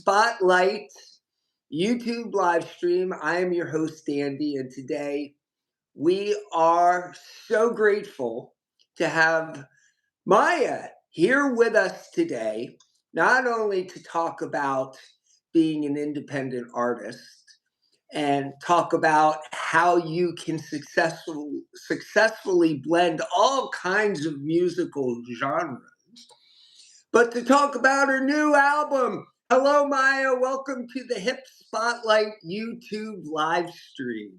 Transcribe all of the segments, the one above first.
Spotlight YouTube live stream. I am your host, Andy, and today we are so grateful to have Mýa here with us today, not only to talk about being an independent artist and talk about how you can successfully blend all kinds of musical genres, but to talk about her new album. Hello, Mýa. Welcome to the Hip Spotlight YouTube live stream.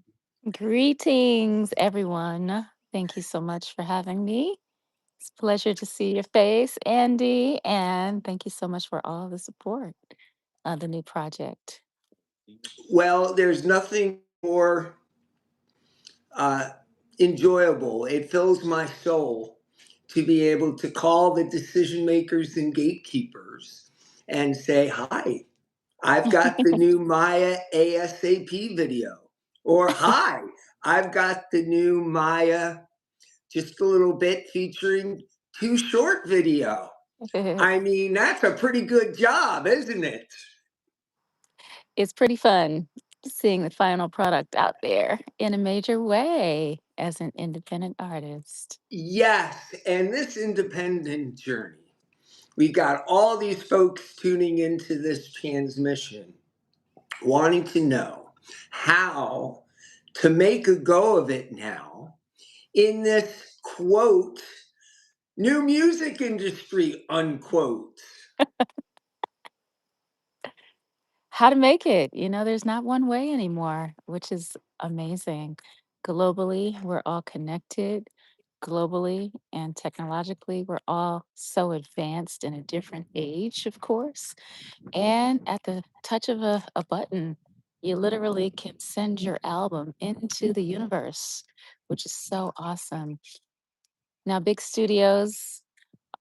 Greetings, everyone. Thank you so much for having me. It's a pleasure to see your face, Andy, and thank you so much for all the support on the new project. Well, there's nothing more uh, enjoyable. It fills my soul to be able to call the decision makers and gatekeepers and say, hi, I've got the new Mýa ASAP video. Or, hi, I've got the new Mýa just a little bit featuring Too Short video. I mean, that's a pretty good job, isn't it? It's pretty fun seeing the final product out there in a major way as an independent artist. Yes, and this independent journey, we got all these folks tuning into this transmission wanting to know how to make a go of it now in this quote new music industry unquote. How to make it. There's not one way anymore, which is amazing. Globally, we're all connected. Globally and technologically, we're all so advanced in a different age, of course. And at the touch of a button, you literally can send your album into the universe, which is so awesome. Now, big studios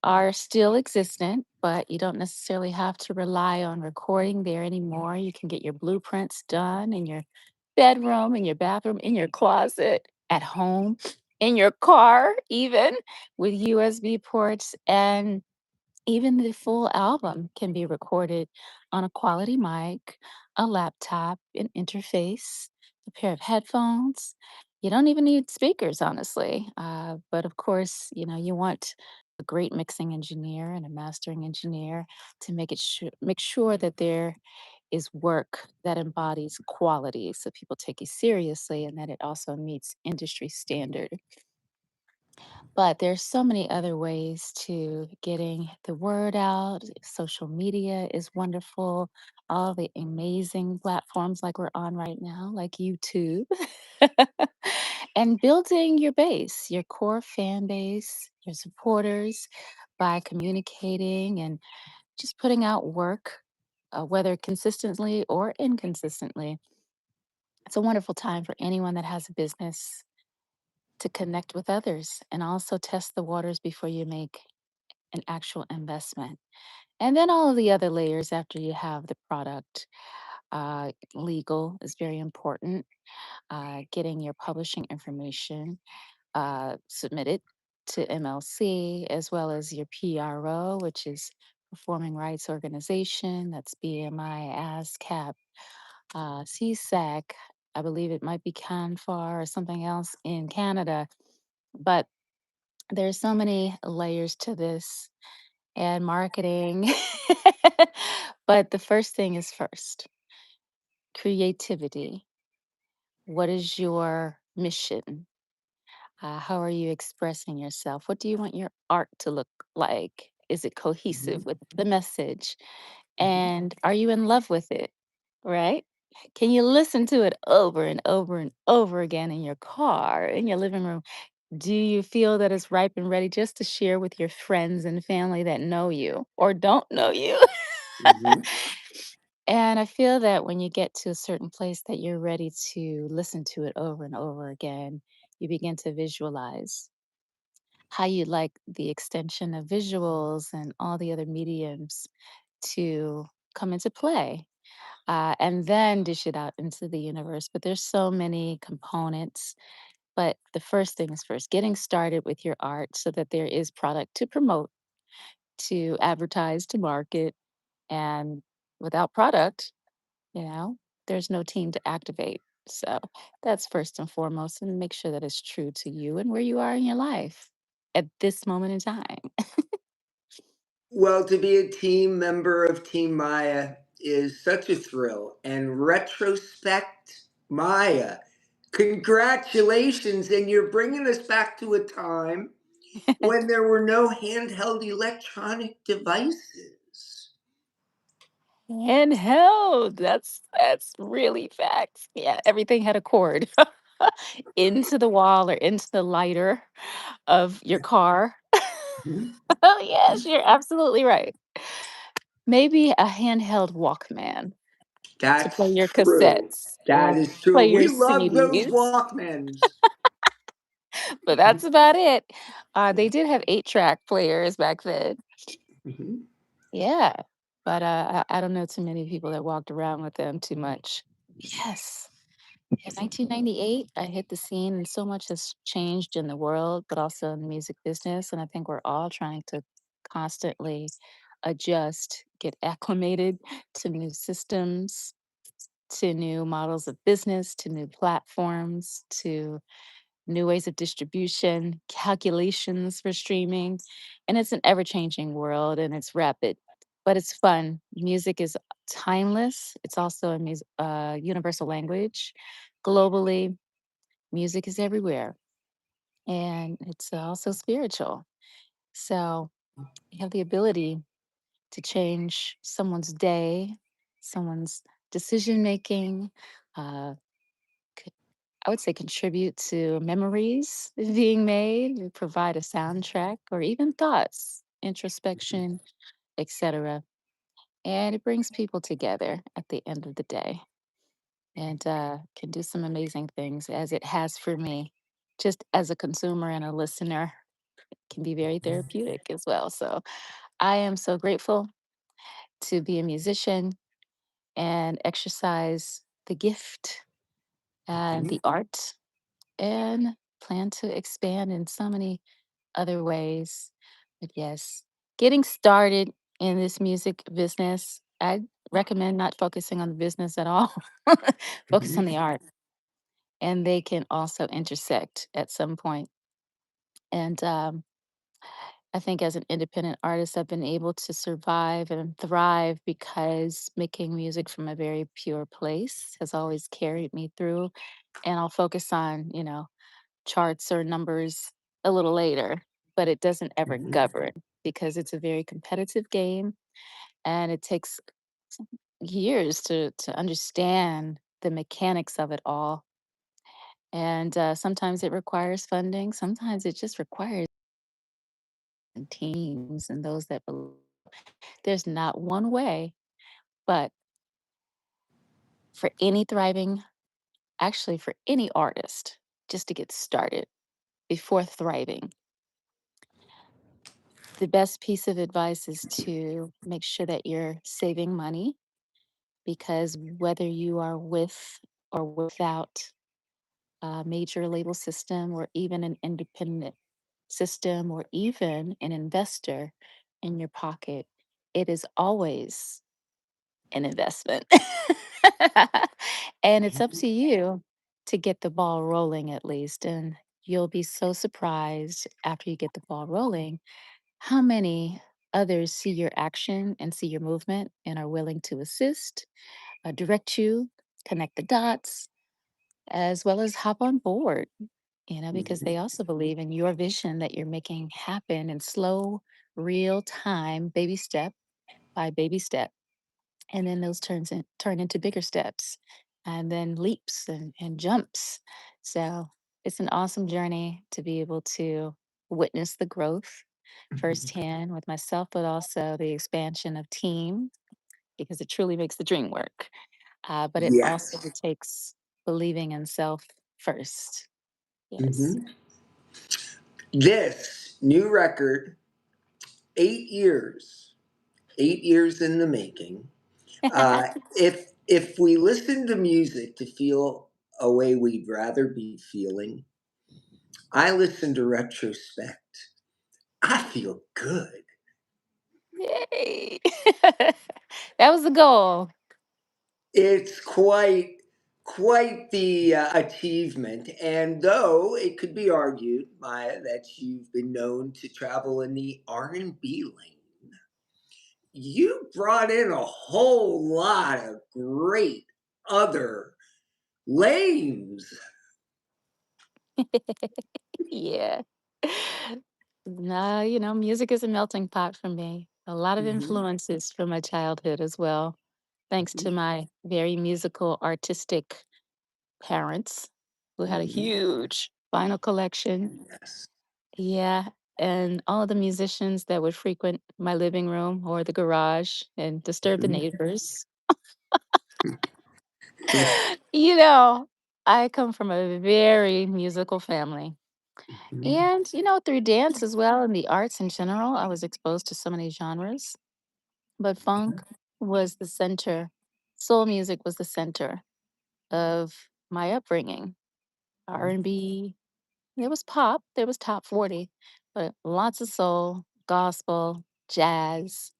are still existent, but you don't necessarily have to rely on recording there anymore. You can get your blueprints done in your bedroom, in your bathroom, in your closet, at home, in your car, even with USB ports. And even the full album can be recorded on a quality mic, a laptop, an interface, a pair of headphones. You don't even need speakers, honestly. But of course, you want a great mixing engineer and a mastering engineer to make sure that there is work that embodies quality, so people take you seriously, and that it also meets industry standard. But there's so many other ways to getting the word out. Social media is wonderful. All the amazing platforms like we're on right now, like YouTube. And building your base, your core fan base, your supporters by communicating and just putting out work, whether consistently or inconsistently. It's a wonderful time for anyone that has a business to connect with others and also test the waters before you make an actual investment. And then all of the other layers after you have the product. Legal is very important. Getting your publishing information submitted to MLC, as well as your PRO, which is Performing Rights Organization. That's BMI, ASCAP, CSAC. I believe it might be CANFAR or something else in Canada. But there's so many layers to this and marketing. But the first thing is first creativity. What is your mission? How are you expressing yourself? What do you want your art to look like? Is it cohesive Mhm. with the message? And are you in love with it? Right? Can you listen to it over and over and over again in your car, in your living room? Do you feel that it's ripe and ready just to share with your friends and family that know you or don't know you? Mhm. And I feel that when you get to a certain place that you're ready to listen to it over and over again, you begin to visualize how you'd like the extension of visuals and all the other mediums to come into play. And then dish it out into the universe. But there's so many components. But the first thing is first, getting started with your art so that there is product to promote, to advertise, to market, and without product, you know, there's no team to activate. So that's first and foremost, and make sure that it's true to you and where you are in your life at this moment in time. Well, to be a team member of Team Maya is such a thrill. And retrospect, Maya, congratulations. And you're bringing us back to a time when there were no handheld electronic devices. Handheld. That's really facts. Yeah, everything had a cord into the wall or into the lighter of your car. Mhm. Oh yes, you're absolutely right. Maybe a handheld Walkman to play That's your true. cassettes That or is true. play your We love those CDs, Walkmans. but that's about it. They did have 8-track players back then. Mhm. Yeah, but I don't know too many people that walked around with them too much. Yes. In 1998, I hit the scene, and so much has changed in the world, but also in the music business. And I think we're all trying to constantly adjust, get acclimated to new systems, to new models of business, to new platforms, to new ways of distribution, calculations for streaming. And it's an ever changing world and it's rapid, but it's fun. Music is timeless. It's also a universal language. Globally, music is everywhere and it's also spiritual. So you have the ability to change someone's day, someone's decision making, uh, I would say contribute to memories being made, and provide a soundtrack or even thoughts, introspection, etc. And it brings people together at the end of the day and can do some amazing things as it has for me. Just as a consumer and a listener, it can be very therapeutic as well. So I am so grateful to be a musician and exercise the gift and Mhm. the art and plan to expand in so many other ways. But yes, getting started in this music business, I recommend not focusing on the business at all. Focus on Mhm. the art, and they can also intersect at some point. And I think as an independent artist, I've been able to survive and thrive because making music from a very pure place has always carried me through. And I'll focus on, charts or numbers a little later, but it doesn't ever Mhm. govern because it's a very competitive game and it takes years to understand the mechanics of it all. And sometimes it requires funding, sometimes it just requires teams and those that believe. There's not one way, but for any thriving, actually, for any artist, just to get started before thriving, the best piece of advice is to make sure that you're saving money because whether you are with or without a major label system or even an independent system or even an investor in your pocket, it is always an investment. And it's up to you to get the ball rolling at least. And you'll be so surprised after you get the ball rolling how many others see your action and see your movement and are willing to assist, direct you, connect the dots, as well as hop on board, because Mhm. they also believe in your vision that you're making happen in slow, real time, baby step by baby step. And then those turn into bigger steps and then leaps and jumps. So it's an awesome journey to be able to witness the growth firsthand with myself, but also the expansion of team because it truly makes the dream work. But it also Yes. takes believing in self first. Yes. Mhm. This new record, 8 years, 8 years in the making. If we listen to music to feel a way we'd rather be feeling, I listen to retrospect. I feel good. Yay. That was the goal. It's quite the achievement, and though it could be argued, Maya, that you've been known to travel in the R&B lane, you brought in a whole lot of great other lanes. Yeah. No, music is a melting pot for me. A lot of Mhm, influences from my childhood as well, thanks to mhm, my very musical, artistic parents who had a mhm. huge vinyl collection. Yes. Yeah. And all of the musicians that would frequent my living room or the garage and disturb the Mhm, neighbors. You know, I come from a very musical family. mhm, And, through dance as well and the arts in general, I was exposed to so many genres. But funk was the center, soul music was the center of my upbringing. R&B, there was pop, there was top 40, but lots of soul, gospel, jazz,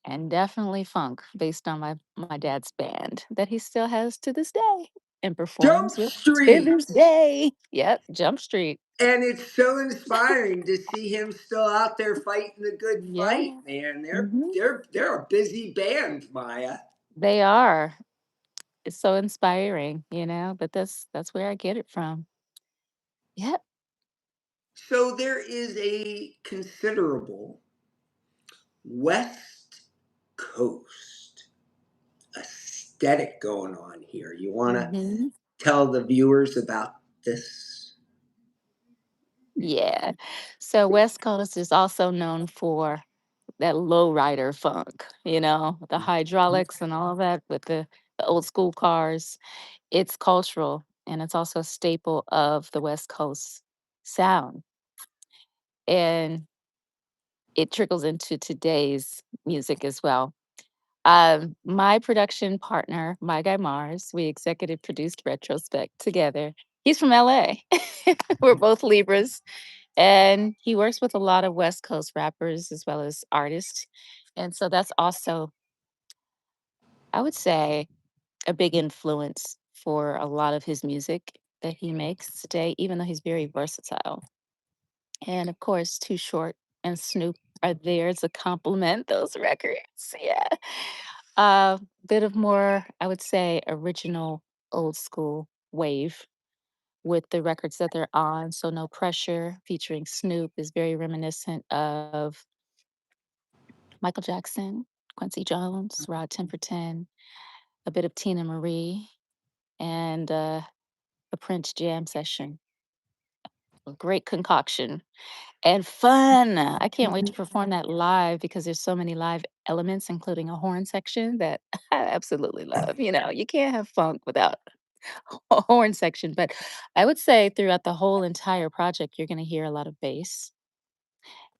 and definitely funk based on my dad's band that he still has to this day and Jump performs with to Street. this day. Yep, Jump Street. And it's so inspiring to see him still out there fighting the good fight, Yeah. man. They're Hmm. they're they're a busy band, Maya. They are. It's so inspiring, but that's where I get it from. Yep. So there is a considerable West Coast aesthetic going on here. You want to Hmm. tell the viewers about this? Yeah. So West Coast is also known for that low rider funk, the hydraulics and all of that with the old school cars. It's cultural and it's also a staple of the West Coast sound. And it trickles into today's music as well. My production partner, my guy Mars, we executive produced Retrospect together. He's from LA. We're both Libras. And he works with a lot of West Coast rappers as well as artists. And so that's also, I would say, a big influence for a lot of his music that he makes today, even though he's very versatile. And of course, Too Short and Snoop are there to complement those records. Yeah. A bit of more, I would say, original old school wave with the records that they're on. So No Pressure featuring Snoop is very reminiscent of Michael Jackson, Quincy Jones, Rod Temperton, a bit of Tina Marie, and a Prince jam session. A great concoction and fun. I can't wait to perform that live because there's so many live elements, including a horn section that I absolutely love. You can't have funk without a horn section. But I would say throughout the whole entire project, you're going to hear a lot of bass.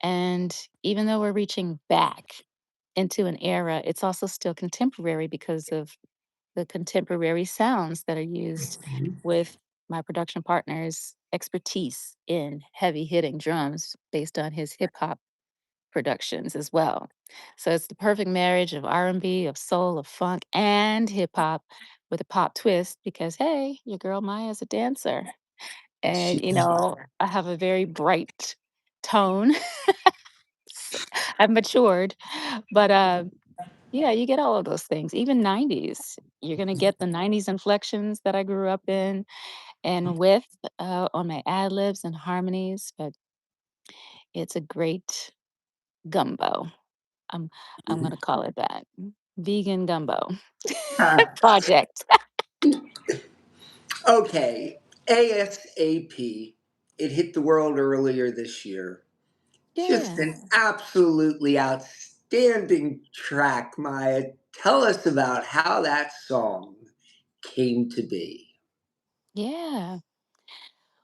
And even though we're reaching back into an era, it's also still contemporary because of the contemporary sounds that are used with my production partner's expertise in heavy hitting drums based on his hip hop productions as well. So it's the perfect marriage of R&B, of soul, of funk, and hip hop with a pop twist because hey, your girl Maya is a dancer. And I have a very bright tone. I've matured, but yeah, you get all of those things. Even 90s. You're going to get the 90s inflections that I grew up in and with on my ad libs and harmonies, but it's a great gumbo. I'm I'm going to call it that. Vegan gumbo project. Okay, ASAP. It hit the world earlier this year. Just Yeah. an absolutely outstanding track, Maya. Tell us about how that song came to be. Yeah.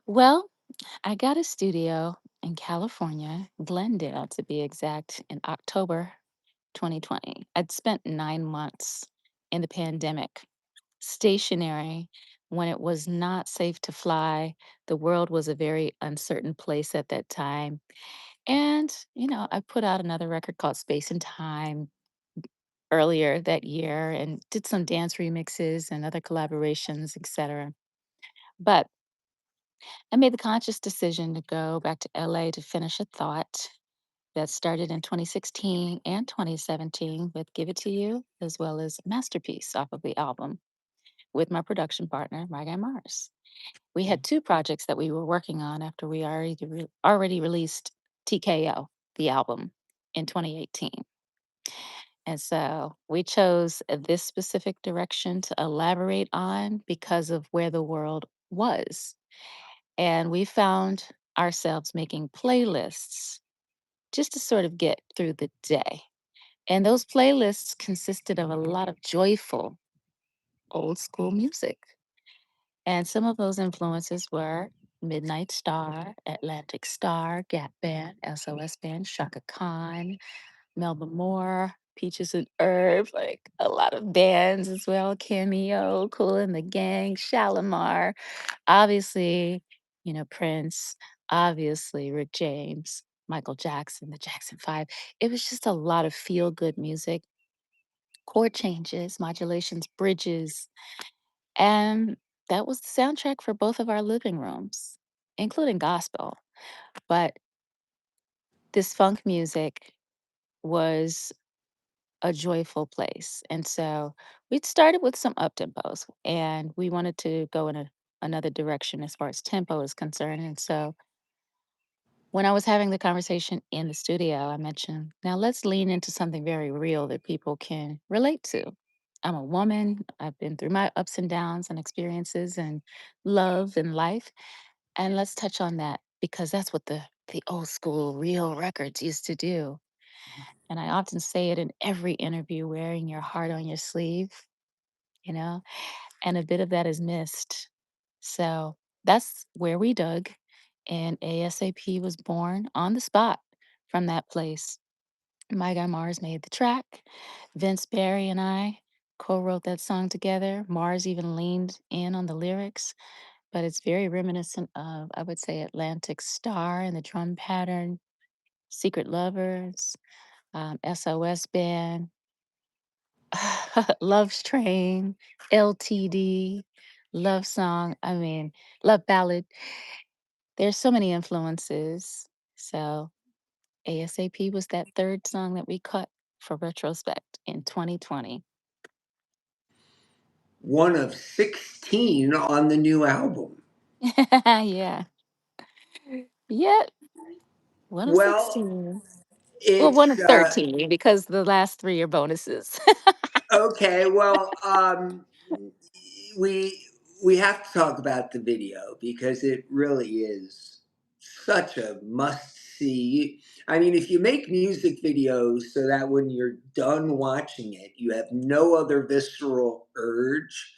Well, I got a studio in California, Glendale to be exact, in October 2020. I'd spent 9 months in the pandemic stationary when it was not safe to fly. The world was a very uncertain place at that time. And, I put out another record called Space and Time earlier that year and did some dance remixes and other collaborations, etc. But I made the conscious decision to go back to LA to finish a thought that started in 2016 and 2017 with Give It To You, as well as Masterpiece off of the album with my production partner, My Guy Mars. We had two projects that we were working on after we already released TKO, the album, in 2018. And so we chose this specific direction to elaborate on because of where the world was. And we found ourselves making playlists just to sort of get through the day. And those playlists consisted of a lot of joyful old school music. And some of those influences were Midnight Star, Atlantic Star, Gap Band, SOS Band, Shaka Khan, Melba Moore, Peaches and Herb, like a lot of bands as well, Cameo, Cool and the Gang, Shalimar, obviously, Prince, obviously Rick James, Michael Jackson, the Jackson Five. It was just a lot of feel good music, chord changes, modulations, bridges. And that was the soundtrack for both of our living rooms, including gospel. But this funk music was a joyful place. And so we'd started with some up tempos and we wanted to go in another direction as far as tempo is concerned. And so when I was having the conversation in the studio, I mentioned, now let's lean into something very real that people can relate to. I'm a woman. I've been through my ups and downs and experiences and love and life. And let's touch on that because that's what the old school real records used to do. And I often say it in every interview, wearing your heart on your sleeve, you know, and a bit of that is missed. So that's where we dug. And ASAP was born on the spot from that place. My guy Mars made the track. Vince Barry and I co wrote that song together. Mars even leaned in on the lyrics, but it's very reminiscent of, I would say, Atlantic Star and the drum pattern, Secret Lovers, SOS Band, Love's Train, LTD, Love Song, I mean, Love Ballad. There's so many influences. So ASAP was that third song that we cut for retrospect in 2020. One of 16 on the new album. Yeah. Yeah. One of Well, 16. Well, one it's of 13 because the last three are bonuses. okay. Well, we we have to talk about the video because it really is such a must see. I mean, if you make music videos so that when you're done watching it, you have no other visceral urge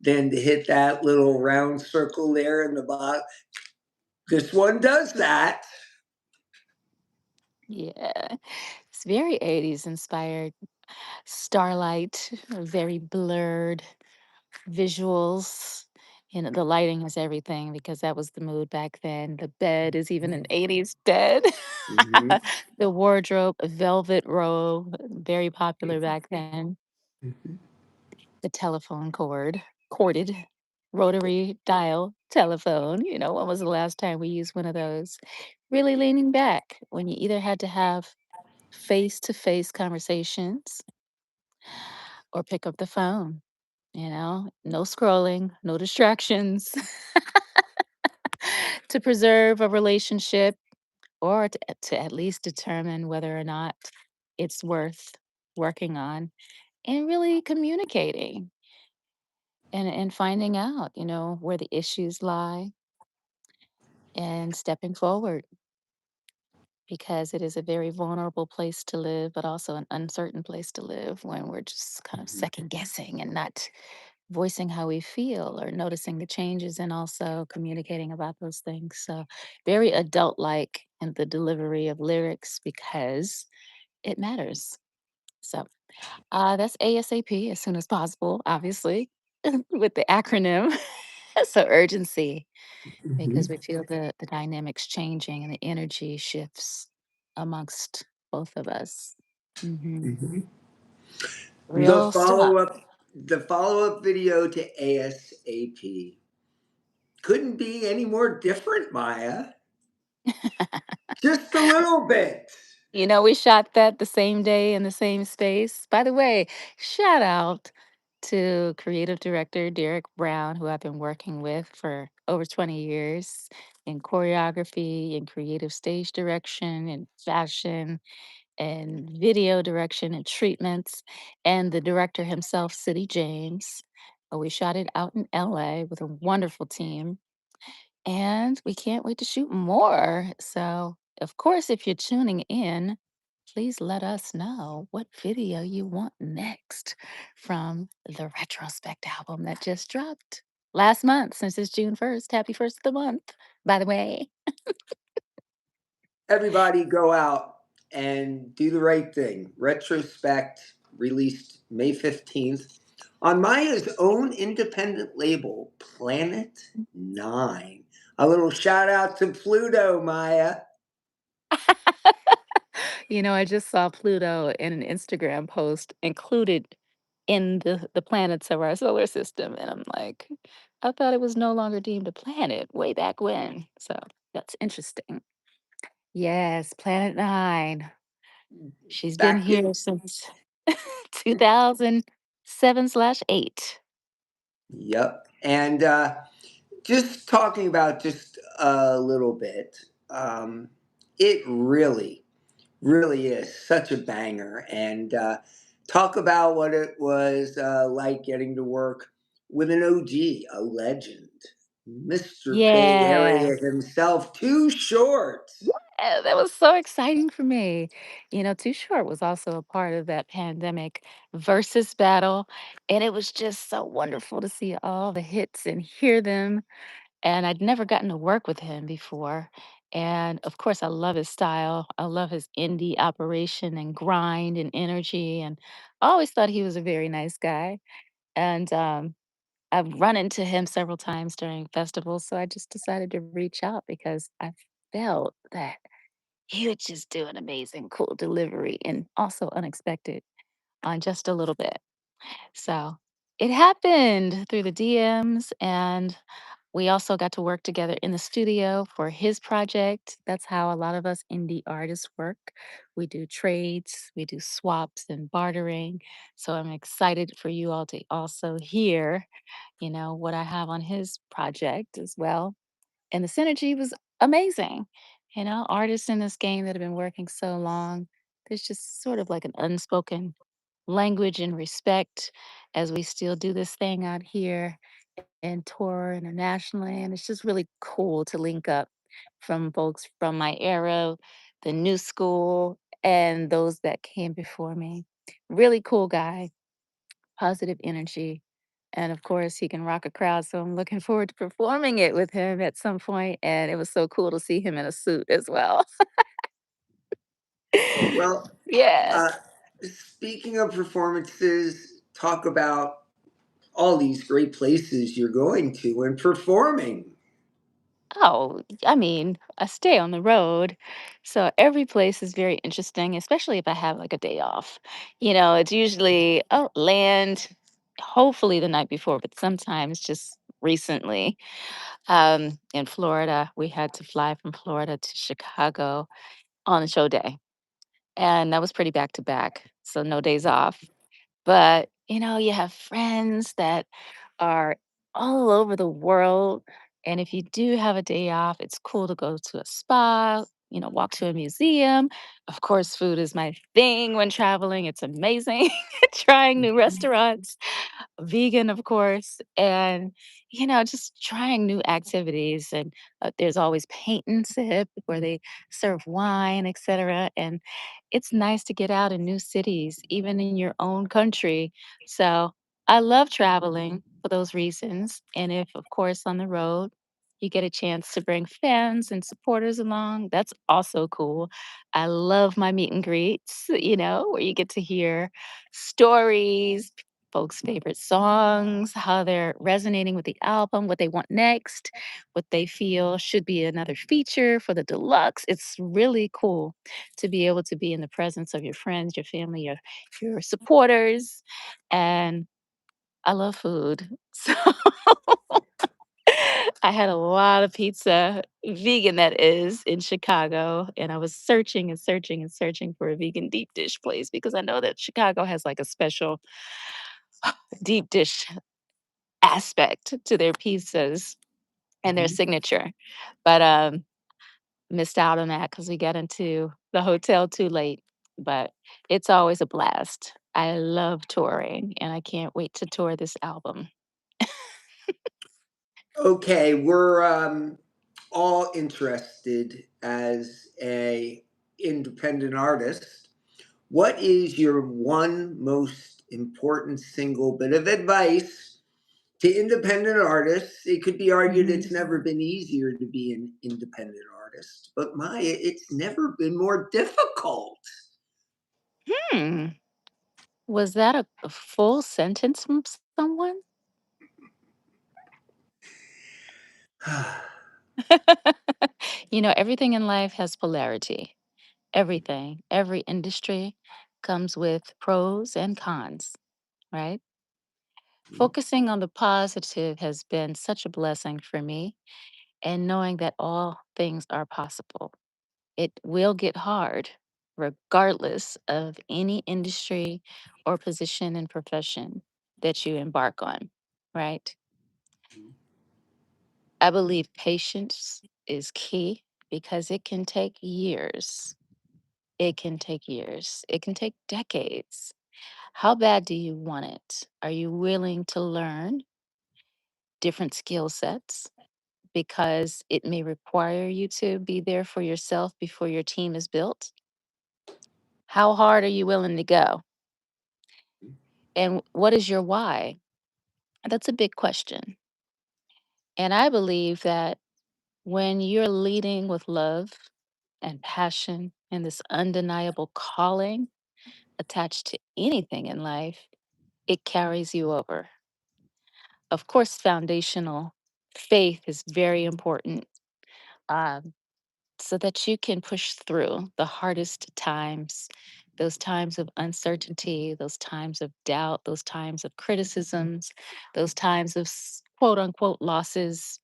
than to hit that little round circle there in the bottom. This one does that. Yeah. It's very 80s inspired. Starlight, very blurred visuals. The lighting is everything because that was the mood back then. The bed is even an 80s bed. Mhm. The wardrobe, a velvet robe, very popular back then. Mhm. The telephone corded rotary dial telephone. When was the last time we used one of those? Really leaning back when you either had to have face to face conversations or pick up the phone. No scrolling, no distractions to preserve a relationship or to at least determine whether or not it's worth working on and really communicating and finding out, where the issues lie and stepping forward because it is a very vulnerable place to live, but also an uncertain place to live when we're just kind of Mhm. second guessing and not voicing how we feel or noticing the changes and also communicating about those things. So, very adult like in the delivery of lyrics because it matters. So, that's ASAP as soon as possible, obviously, with the acronym. So urgency, because Mhm, we feel the dynamics changing and the energy shifts amongst both of us. Hmm. mhm. The Real stuff. follow-up video to ASAP couldn't be any more different, Maya. Just a little bit. We shot that the same day in the same space. By the way, shout out to creative director Derek Brown, who I've been working with for over 20 years in choreography and creative stage direction and fashion and video direction and treatments, and the director himself, City James. We shot it out in LA with a wonderful team, and we can't wait to shoot more. So, of course, if you're tuning in, please let us know what video you want next from the Retrospect album that just dropped last month, since it's June 1st. Happy first of the month, by the way. Everybody go out and do the right thing. Retrospect released May 15th on Maya's own independent label, Planet 9. A little shout out to Pluto, Maya. I just saw Pluto in an Instagram post included in the planets of our solar system. And I'm like, I thought it was no longer deemed a planet way back when. So that's interesting. Yes, Planet Nine. She's been Back here in, since 2007/8. yep. And just talking about just a little bit, it really is such a banger. And talk about what it was like getting to work with an OG, a legend, Mr. Bay Area Yes. himself, Too Short. Yeah, that was so exciting for me. Too Short was also a part of that pandemic versus battle. And it was just so wonderful to see all the hits and hear them. And I'd never gotten to work with him before. And of course, I love his style. I love his indie operation and grind and energy. And I always thought he was a very nice guy. And I've run into him several times during festivals. So I just decided to reach out because I felt that he would just do an amazing, cool delivery and also unexpected on just a little bit. So it happened through the DMs, and we also got to work together in the studio for his project. That's how a lot of us indie artists work. We do trades, we do swaps and bartering. So I'm excited for you all to also hear, what I have on his project as well. And the synergy was amazing. Artists in this game that have been working so long, there's just sort of like an unspoken language and respect as we still do this thing out here and tour internationally. And it's just really cool to link up from folks from my era, the new school, and those that came before me. Really cool guy, positive energy. And of course, he can rock a crowd. So I'm looking forward to performing it with him at some point. And it was so cool to see him in a suit as well. Well, Yes. uh, speaking of performances, talk about all these great places you're going to and performing. Oh, I mean, I stay on the road. So every place is very interesting, especially if I have like a day off. It's usually, oh, land, hopefully the night before, but sometimes just recently in Florida, we had to fly from Florida to Chicago on a show day. And that was pretty back to back. So no days off. But, you have friends that are all over the world. And if you do have a day off, it's cool to go to a spa, walk to a museum. Of course, food is my thing when traveling. It's amazing trying new restaurants, vegan, of course, and, just trying new activities. And there's always paint and sip where they serve wine, etc. And it's nice to get out in new cities, even in your own country. So I love traveling for those reasons. And if, of course, on the road, you get a chance to bring fans and supporters along, that's also cool. I love my meet and greets, where you get to hear stories, folks' favorite songs, how they're resonating with the album, what they want next, what they feel should be another feature for the deluxe. It's really cool to be able to be in the presence of your friends, your family, your supporters, and I love food. So I had a lot of pizza, vegan that is, in Chicago, and I was searching and searching and searching for a vegan deep dish place because I know that Chicago has like a special deep dish aspect to their pizzas and their Mhm. signature. But missed out on that because we got into the hotel too late. But it's always a blast. I love touring and I can't wait to tour this album. Okay, we're all interested as a independent artist. What is your one most important single bit of advice to independent artists? It could be argued Mhm. it's never been easier to be an independent artist, but Maya, it's never been more difficult. Hmm. Was that a full sentence from someone? Everything in life has polarity. Everything, every industry comes with pros and cons, right? Focusing on the positive has been such a blessing for me, and knowing that all things are possible. It will get hard, regardless of any industry or position and profession that you embark on, right? I believe patience is key because it can take years. It can take years. It can take decades. How bad do you want it? Are you willing to learn different skill sets? Because it may require you to be there for yourself before your team is built. How hard are you willing to go? And what is your why? That's a big question. And I believe that when you're leading with love and passion and this undeniable calling attached to anything in life, it carries you over. Of course, foundational faith is very important, um, so that you can push through the hardest times, those times of uncertainty, those times of doubt, those times of criticisms, those times of quote unquote losses,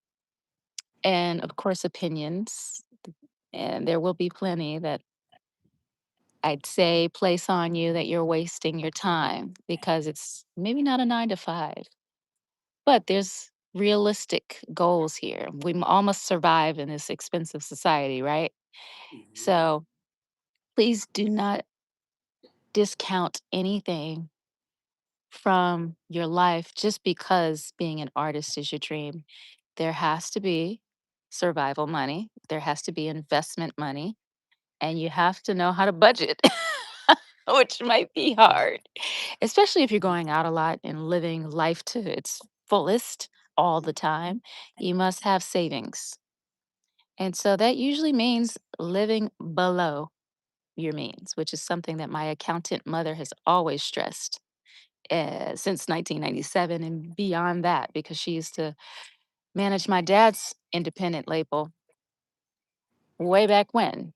and of course, opinions. And there will be plenty that I'd say place on you that you're wasting your time because it's maybe not a 9 to 5. But there's realistic goals here. All must survive in this expensive society, right? So please do not discount anything from your life just because being an artist is your dream. There has to be survival money, there has to be investment money, and you have to know how to budget, which might be hard, especially if you're going out a lot and living life to its fullest all the time. You must have savings. And so that usually means living below your means, which is something that my accountant mother has always stressed since 1997 and beyond that, because she used to manage my dad's independent label way back when.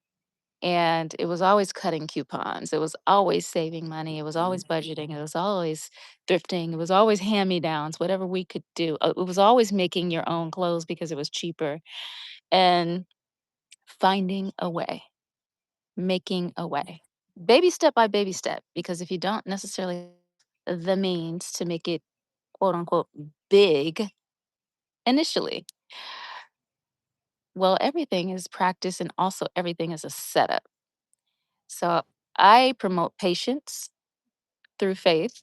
And it was always cutting coupons. It was always saving money. It was always budgeting. It was always thrifting. It was always hand me downs, whatever we could do. It was always making your own clothes because it was cheaper and finding a way, making a way, baby step by baby step. Because if you don't necessarily have the means to make it quote unquote big initially, well, everything is practice and also everything is a setup. So I promote patience through faith,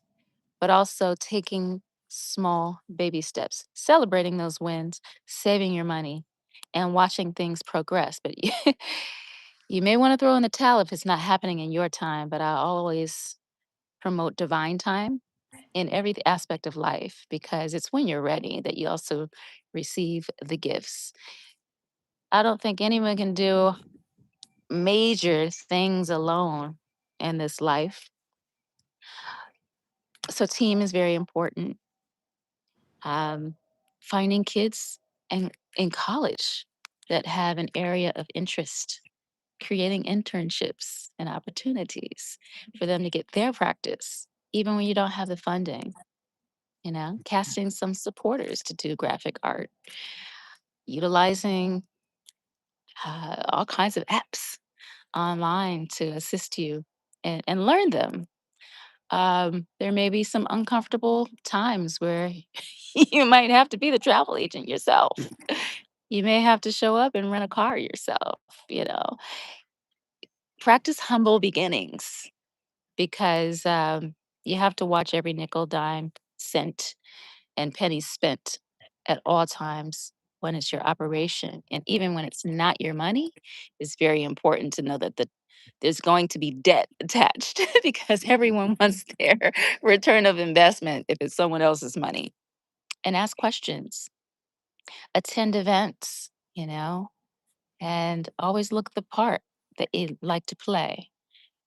but also taking small baby steps, celebrating those wins, saving your money, and watching things progress. But you may want to throw in the towel if it's not happening in your time, but I always promote divine time in every aspect of life because it's when you're ready that you also receive the gifts. I don't think anyone can do major things alone in this life. So team is very important. Um, Finding kids in college that have an area of interest, creating internships and opportunities for them to get their practice, even when you don't have the funding, casting some supporters to do graphic art, utilizing all kinds of apps online to assist you and learn them. There may be some uncomfortable times where you might have to be the travel agent yourself. You may have to show up and rent a car yourself, you know. Practice humble beginnings because you have to watch every nickel, dime, cent, and penny spent at all times when it's your operation. And even when it's not your money, it's very important to know that there's going to be debt attached because everyone wants their return of investment if it's someone else's money. And ask questions, attend events, and always look the part that you like to play.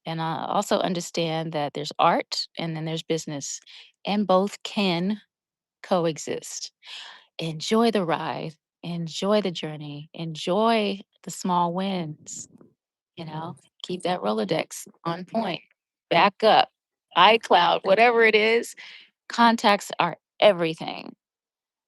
And I also understand that there's art and then there's business, and both can coexist. Enjoy the ride, enjoy the journey, enjoy the small wins, you know, keep that Rolodex on point, back up, iCloud, whatever it is, contacts are everything.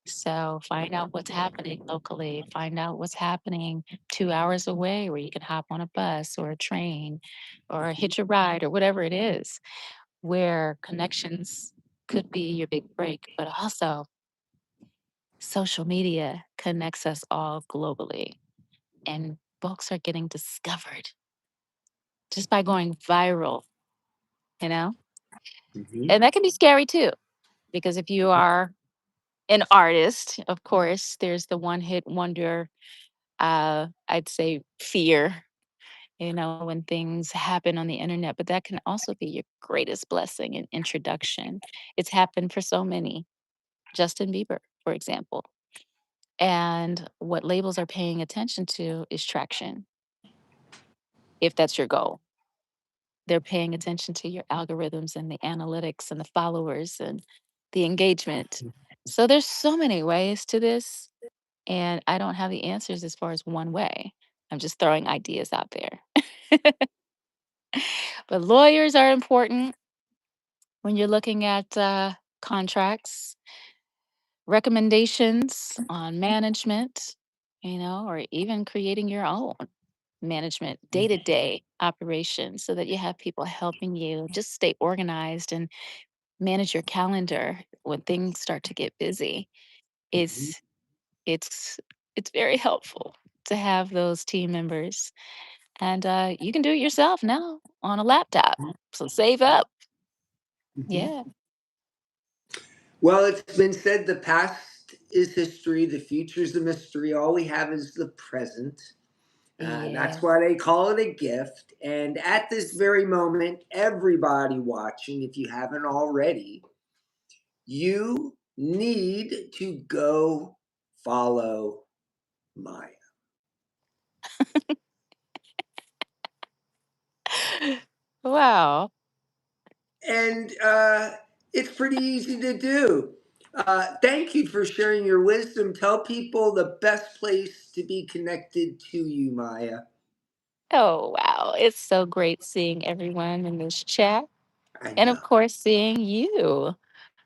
So find out what's happening locally, find out what's happening 2 hours away where you can hop on a bus or a train or hitch a ride or whatever it is, where connections could be your big break, but also social media connects us all globally, and books are getting discovered just by going viral, you know? Mhm. And that can be scary too, because if you are an artist, of course, there's the one hit wonder, I'd say fear, when things happen on the internet, but that can also be your greatest blessing and introduction. It's happened for so many. Justin Bieber, for example. And what labels are paying attention to is traction, if that's your goal. They're paying attention to your algorithms and the analytics and the followers and the engagement. So there's so many ways to this, and I don't have the answers as far as one way. I'm just throwing ideas out there. But lawyers are important when you're looking at contracts, recommendations on management, or even creating your own management day to day operations so that you have people helping you just stay organized and manage your calendar when things start to get busy. Mhm. It's it's it's very helpful to have those team members, and you can do it yourself now on a laptop. So save up. Mhm. Yeah. Well, it's been said the past is history, the future is a mystery. All we have is the present. Yeah. That's why they call it a gift. And at this very moment, everybody watching, if you haven't already, you need to go follow Maya. Wow. And it's pretty easy to do. Thank you for sharing your wisdom. Tell people the best place to be connected to you, Maya. Oh, wow. It's so great seeing everyone in this chat. I And of know. course, seeing you.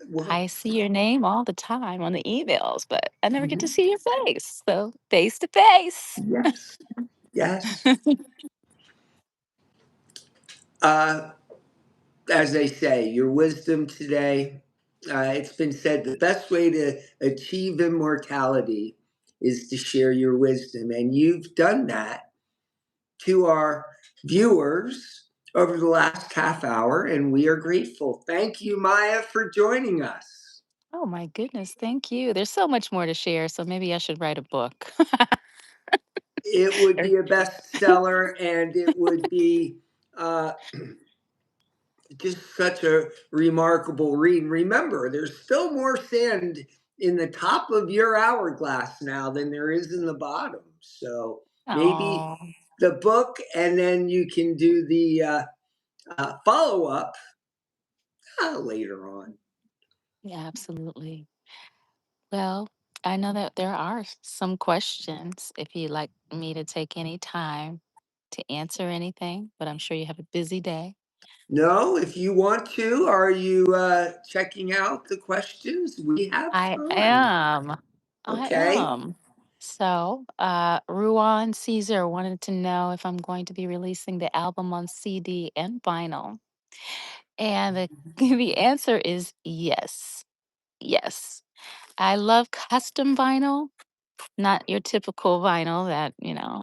Well, I see your name all the time on the emails, but I never get to mhm. see your face. So, face to face. Yes, yes. Uh, as they say, your wisdom today, it's been said the best way to achieve immortality is to share your wisdom. And you've done that to our viewers over the last half hour, and we are grateful. Thank you, Maya, for joining us. Oh my goodness, thank you. There's so much more to share, so maybe I should write a book. It would Or- be a bestseller, and it would be uh, just such a remarkable read. And remember, there's still more sand in the top of your hourglass now than there is in the bottom. So maybe Oh, the book, and then you can do the follow up later on. Yeah, absolutely. Well, I know that there are some questions if you'd like me to take any time to answer anything, but I'm sure you have a busy day. No, if you want to, are you checking out the questions? We have I time. am. I Okay. am. So, Ruan Caesar wanted to know if I'm going to be releasing the album on CD and vinyl. And the answer is yes. Yes. I love custom vinyl, not your typical vinyl that,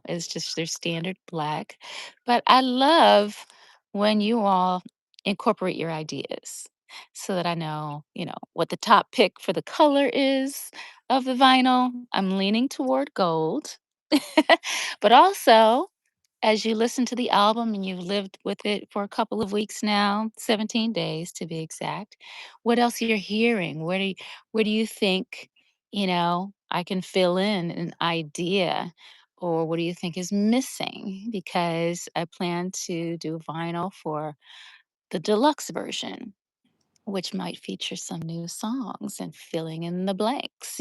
is just their standard black. But I love when you all incorporate your ideas so that I know, what the top pick for the color is of the vinyl. I'm leaning toward gold. But also, as you listen to the album and you've lived with it for a couple of weeks now, 17 days to be exact, what else you're hearing? Where do you think, I can fill in an idea? Or what do you think is missing? Because I plan to do vinyl for the deluxe version, which might feature some new songs and filling in the blanks.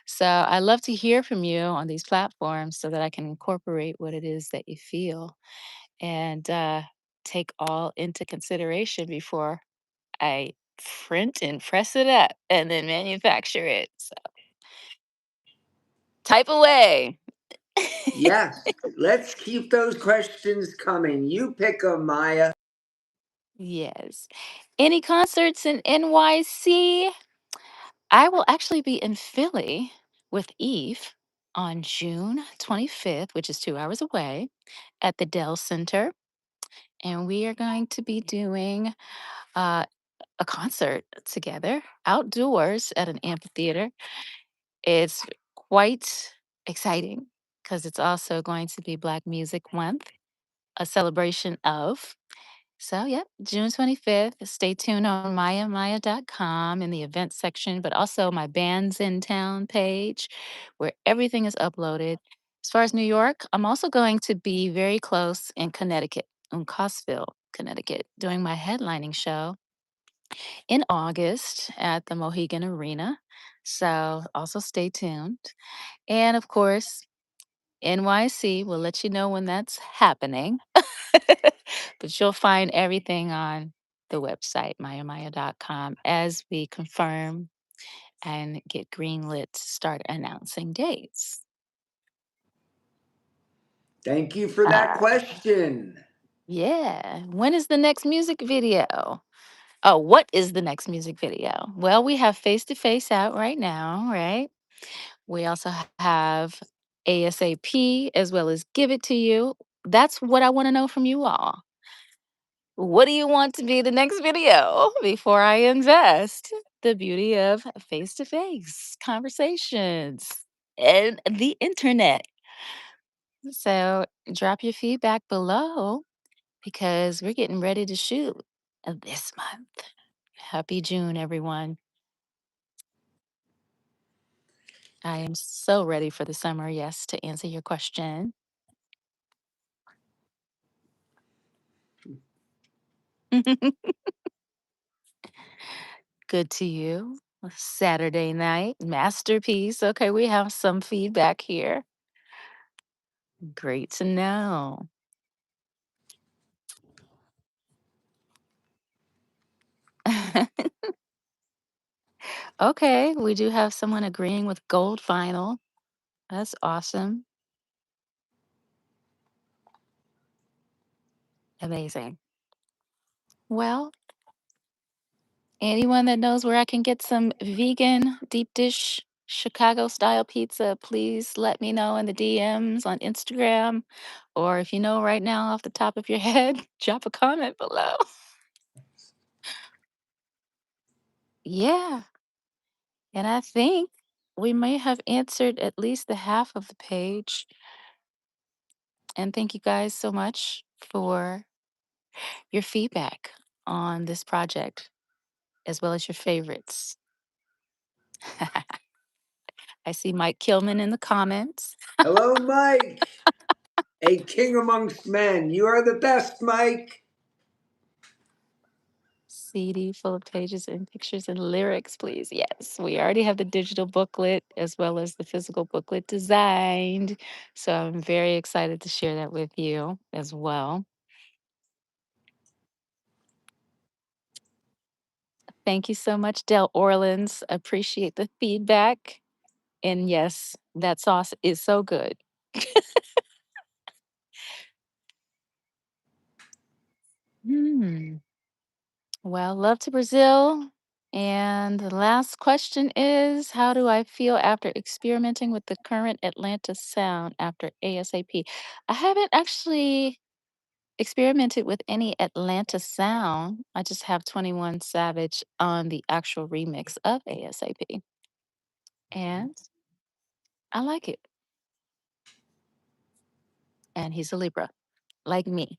So I love to hear from you on these platforms so that I can incorporate what it is that you feel and take all into consideration before I print and press it up and then manufacture it. So type away. Yes. Let's keep those questions coming. You pick 'em, Maya. Yes. Any concerts in NYC? I will actually be in Philly with Eve on June 25th, which is 2 hours away, at the Dell Center. And we are going to be doing uh, a concert together outdoors at an amphitheater. It's quite exciting because it's also going to be Black Music Month, a celebration of. So, yep, June 25th. Stay tuned on mayamaya.com in the events section, but also my Bands in Town page where everything is uploaded. As far as New York, I'm also going to be very close in Connecticut, in Costville, Connecticut, doing my headlining show in August at the Mohegan Arena. So, also stay tuned. And of course, NYC will let you know when that's happening. But you'll find everything on the website, mayamaya.com, as we confirm and get greenlit to start announcing dates. Thank you for that Uh, question. yeah. When is the next music video? Oh, what is the next music video? Well, we have Face to Face out right now, right? We also have ASAP as well as Give It to You. That's what I want to know from you all. What do you want to be the next video before I invest? The beauty of face to face conversations and the internet. So drop your feedback below because we're getting ready to shoot this month. Happy June, everyone. I am so ready for the summer, yes, to answer your question. Good to you. Saturday night, masterpiece. Okay, we have some feedback here. Great to know. Okay, we do have someone agreeing with gold vinyl. That's awesome. Amazing. Well, anyone that knows where I can get some vegan deep dish Chicago style pizza, please let me know in the DMs on Instagram. Or if you know right now off the top of your head, drop a comment below. Yeah. And I think we may have answered at least the half of the page. And thank you guys so much for your feedback on this project, as well as your favorites. I see Mike Kilman in the comments. Hello, Mike. A king amongst men. You are the best, Mike. See CD full of pages and pictures and lyrics, please? Yes, we already have the digital booklet as well as the physical booklet designed. So I'm very excited to share that with you as well. Thank you so much, Del Orleans. Appreciate the feedback. And yes, that sauce is so good. Hmm. Well, love to Brazil. And the last question is, how do I feel after experimenting with the current Atlanta sound after ASAP? I haven't actually experimented with any Atlanta sound. I just have 21 Savage on the actual remix of ASAP. And I like it. And he's a Libra, like me.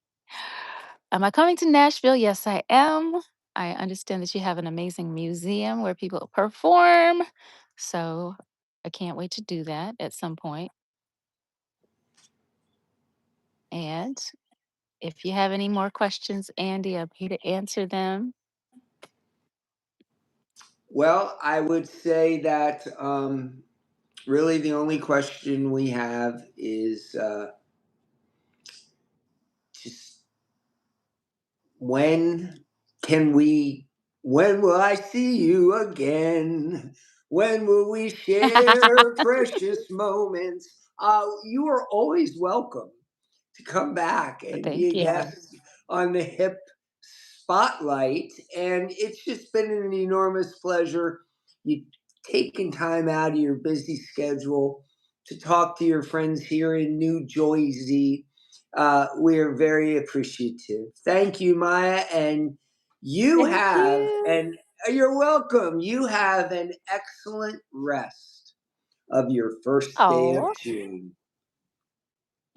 Am I coming to Nashville? Yes, I am. I understand that you have an amazing museum where people perform. So I can't wait to do that at some point. And if you have any more questions, Andy, I'm here to answer them. Well, I would say that really the only question we have is just when can we, when will I see you again? When will we share precious moments? You are always welcome to come back and be Thank a you. guest on the Hip Spotlight. And it's just been an enormous pleasure. You taking time out of your busy schedule to talk to your friends here in New Jersey. We are very appreciative. Thank you, Maya. And you Thank have, you. and you're welcome. You have an excellent rest of your first day of Oh, June.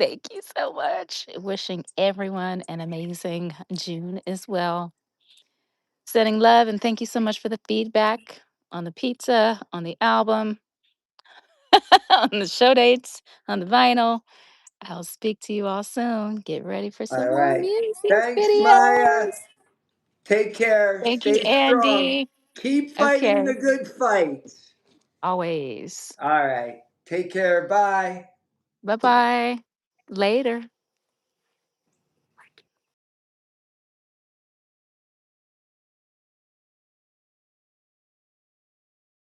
thank you so much. Wishing everyone an amazing June as well. Sending love and thank you so much for the feedback on the pizza, on the album, on the show dates, on the vinyl. I'll speak to you all soon. Get ready for some All more right. music Thanks, Maya. videos. Take care. Thank you, Stay strong. Andy. Keep fighting Okay, the good fight. always. All right. Take care. Bye. Bye bye. Later.